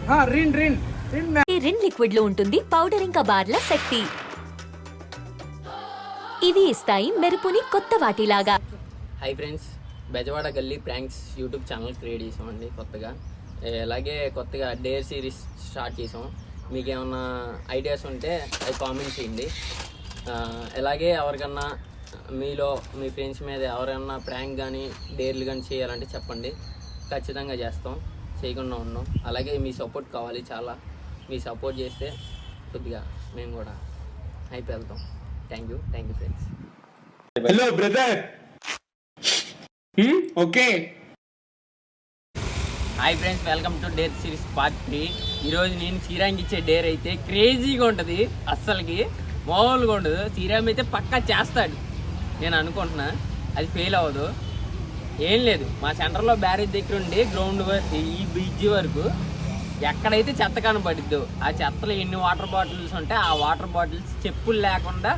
Rin Rin Rin liquid లో ఉంటుంది powder ఇంకా బార్ల శక్తి. ఇవి ఇస్తాయి మెరుపుని కొత్త వాటిలాగా. హై ఫ్రెండ్స్, బెజవాడ గల్లీ ప్రాంక్స్ యూట్యూబ్ ఛానల్ క్రియేట్ చేసామండి కొత్తగా. అలాగే కొత్తగా డేర్ సిరీస్ స్టార్ట్ చేసాం. మీకు ఏమన్నా ఐడియాస్ ఉంటే అది కామెంట్ చేయండి. అలాగే ఎవరికన్నా మీలో మీ ఫ్రెండ్స్ మీద ఎవరైనా ప్రాంక్ కానీ డేర్లు కానీ చేయాలంటే చెప్పండి, ఖచ్చితంగా చేస్తాం, చేయకుండా ఉన్నాం. అలాగే మీ సపోర్ట్ కావాలి చాలా. మీ సపోర్ట్ చేస్తే కొద్దిగా మేము కూడా హైప్ వెళ్తాం. Thank you friends. Hello brother. Okay hi friends, welcome to dare series part 3. ఈరోజు నేను శ్రీరామ్కి ఇచ్చే డేర్ అయితే క్రేజీగా ఉంటుంది, అస్సలకి మామూలుగా ఉండదు. శ్రీరామ్ అయితే పక్కా చేస్తాడు నేను అనుకుంటున్నా, అది ఫెయిల్ అవ్వదు. ఏం లేదు, మా సెంటర్లో బ్యారేజ్ దగ్గర ఉండి గ్రౌండ్ ఈ బ్రిడ్జ్ వరకు ఎక్కడైతే చెత్త కనపడిద్దో ఆ చెత్తలో ఎన్ని వాటర్ బాటిల్స్ ఉంటే ఆ వాటర్ బాటిల్స్ చెప్పులు లేకుండా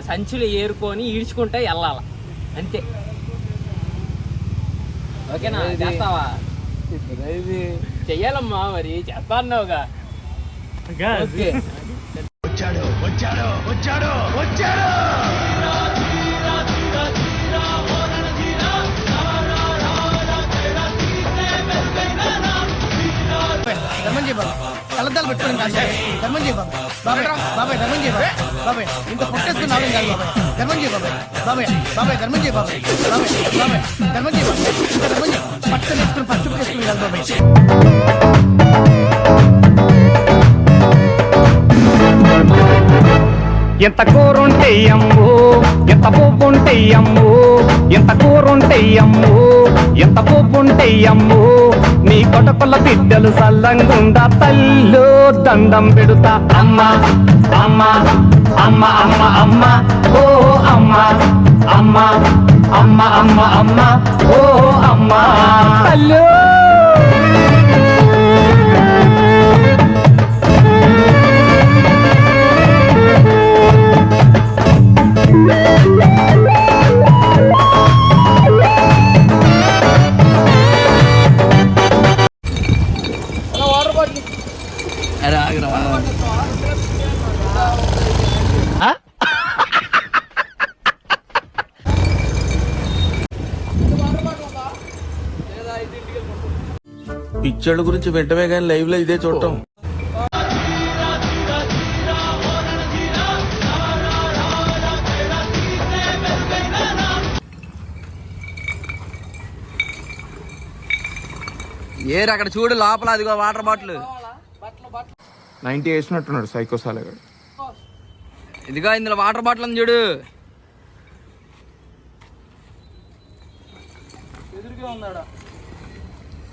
సంచులు ఏరుకొని ఈడ్చుకుంటే వెళ్ళాల, అంతే. ఓకేనా? చేస్తావా? చెయ్యాలమ్మా, మరి చేస్తా అన్నావుగా. ఓకే. వచ్చాడు వచ్చాడు వచ్చాడు వచ్చాడు ధర్మం చేయ బాబు, కలద్దాలు పెట్టుకుని కాదు ధర్మం చేయ బాబు. బాబాయ్ ధర్మం చేయ బాబాయ్, ఇంత పుట్టేసుకుని రావడం కాదు బాబాయ్. ధర్మం చేయ బాబాయ్ ధర్మం చేయ బాబాయ్ ధర్మం చేయ బాబాయ్. ఇంకా ధర్మం చేయ, పట్టు నేర్చుకుని పట్టు చేసుకుని కాదు బాబాయ్. ఎంత కూరుంటే అమ్ము, ఎంత పువ్వుంటే అమ్ము, ఎంత కూరుంటే అమ్ము, ఎంత పువ్వుంటే అమ్ము, నీ కొటకుల బిడ్డలు సల్లంగుండా తల్లు దండం పెడుతా. అమ్మ అమ్మ అమ్మ అమ్మ అమ్మ ఓ అమ్మ అమ్మ అమ్మ అమ్మ అమ్మ ఓ అమ్మ తల్లు. పిక్చర్ల గురించి వెంటనే కానీ లైవ్ లో ఇదే చూడటం. ఏరు అక్కడ చూడు లోపల, అదిగో వాటర్ బాటిల్ 90 వేసినట్టున్నాడు సైకోసాలగా. ఇదిగో ఇందులో వాటర్ బాటిల్ అని చూడు.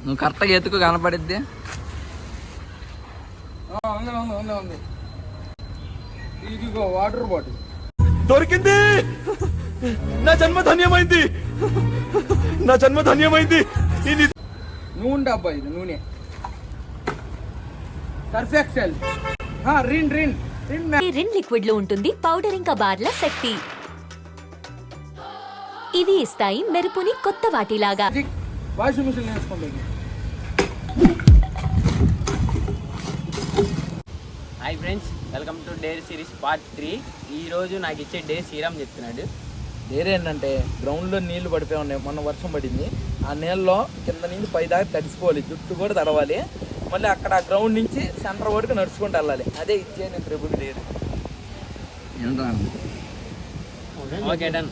నువ్వు కరెక్ట్గా ఎత్తుకు కనపడిద్ది. ఇదిగో వాటర్ బాటిల్ దొరికింది. నా జన్మ ధన్యమైంది, నా జన్మ ధన్యమైంది. ఇది నూనె డబ్బా, ఇది నూనె Surf Excel. Rin Rin Rin liquid లో ఉంటుంది పౌడర్ ఇంకా బార్ల శక్తి. ఇవి ఇస్తాయి మెరుపుని కొత్త వాటిలాగా. వాషింగ్ మిషన్ వేసుకోండి. Hi friends, welcome to dare series part 3. ఈరోజు నాకు ఇచ్చే డే శ్రీరామ్ చెప్తున్నాడు. డేర్ ఏంటంటే గ్రౌండ్లో నీళ్లు పడిపోయి ఉన్నాయి, మొన్న వర్షం పడింది. ఆ నీళ్ళలో కింద నుంచి పై దాకా తడిసిపోవాలి, జుట్టు కూడా తడవాలి. మళ్ళీ అక్కడ గ్రౌండ్ నుంచి సెంటర్ వరకు నడుచుకుంటూ వెళ్ళాలి. అదే ఇచ్చే నేను ప్రభుకి డేర్. Okay done.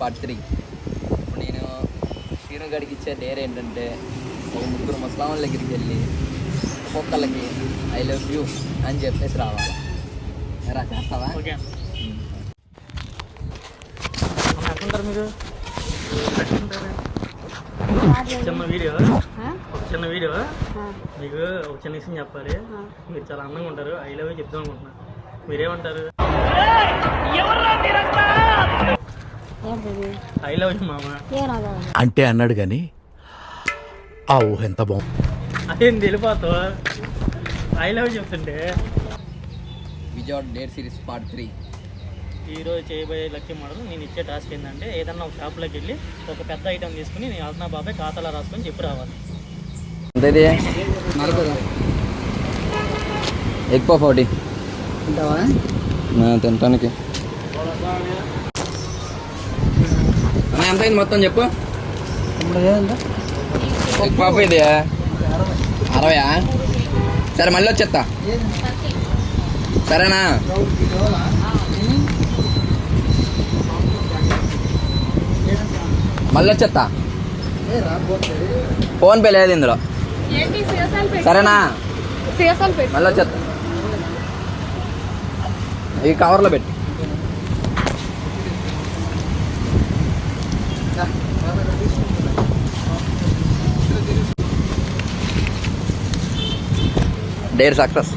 పార్ట్ 3. ఇప్పుడు నేను శ్రీను గడికి ఇచ్చే డేర్ ఏంటంటే ఒక 3 ముసలాముల దగ్గరికి వెళ్ళి ఒక్కొక్కళ్ళకి ఐ లవ్ యూ అని చెప్పేసి రావాలి. రా, చేస్తావా? చిన్న వీడియో మీకు ఒక చిన్న విషయం చెప్పాలి. మీరు చాలా అందంగా ఉంటారు. ఐ లవ్ యూ చెప్దాం అనుకుంటున్నా. మీరేమంటారు? ఐ లవ్ యూ మామ అంటే అన్నాడు గాని ఆ ఊహ ఎంత బాగుంది. అదేం తెలిపోతావు. ఐ లవ్ యూ చెప్తుంటే విజయవాడ డేర్ సిరీస్ పార్ట్ 3. ఈరోజు చేయబోయే లక్కీ మోడల్ నేను ఇచ్చే టాస్క్ ఏంటంటే ఏదన్నా ఒక షాప్లోకి వెళ్ళి ఒక పెద్ద ఐటమ్ తీసుకుని నేను వెళ్తున్నా బాబాయ్ ఖాతాలో రాసుకొని చెప్పి రావాలి. అంతేది ఎగ్ పఫ్ ఒకటి తినటానికి. ఎంత అయింది మొత్తం చెప్పు. ఎగ్ పఫ్ ఇది 60. సరే మళ్ళీ వచ్చేస్తా, సరేనా? మళ్ళీ వచ్చేస్తా. ఫోన్ పే లేదు ఇందులో, సరేనా? మళ్ళీ వచ్చేస్తా. ఈ కవర్లో పెట్టి డేర్ సక్సెస్.